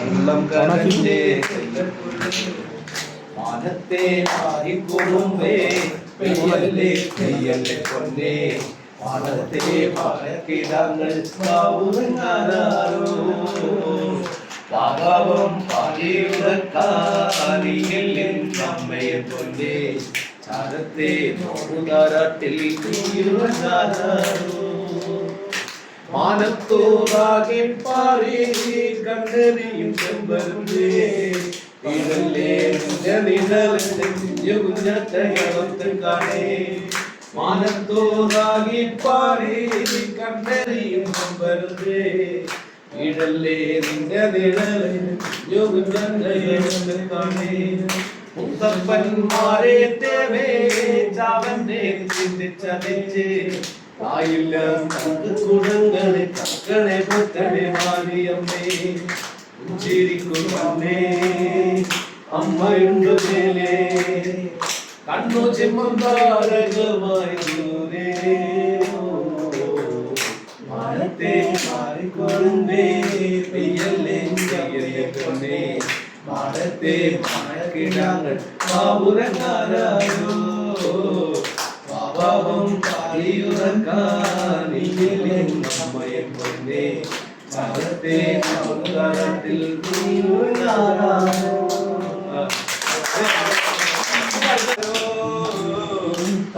ഉള്ളം കരഞ്ഞേ മാനത്തെ മാറിക്കൊടുമ്പേ പെയ്യല്ലേ പെയ്യല്ലേ പൊന്നേ മാനത്തെ പാലക്കിടങ്ങൾ പാവുറങ്ങാനാരോ പാപം പാലിയുറക്കാനിയല്ലേ നമ്മയെ പൊന്നേ ചാരത്തെ നോടുകാരാട്ടിൽ ഉറങ്ങാനാരോ മാനത്തോറാകെ പാറി കണ്ണെറിയും ചെമ്പരുന്നേ ഇതല്ലേ കാണേ മാനത്തോറാകെ പാറി കണ്ണെറിയും ചെമ്പരുന്നേ ഇടല്ലേ നിന്റെ നിഴൽ കാണേ മുത്തപ്പന്മാരെ തേവേ ചാവന്റെ ചിന്തിച്ചതിച്ച് ആയില്ല കുടങ്ങളെ കക്കളെ പുത്തനെ മാറിയമ്മേ ചിരിക്കുന്നമ്മേ അമ്മയുണ്ട് മേലേ കണ്ണു ചിമ്മം താരകമായി ദൂരേ മാനത്തെ മാറിക്കൊടുമ്പേ പെയ്യല്ലേ പെയ്യല്ലേ മാനത്തെ മണക്കിടാങ്ങൾ പാവുറങ്ങാരായോ പാപം പാലിയുറക്കാനിയല്ലേ നമ്മയെ പൊന്നേ ചാരത്തെ അവതാരത്തിൽ നീ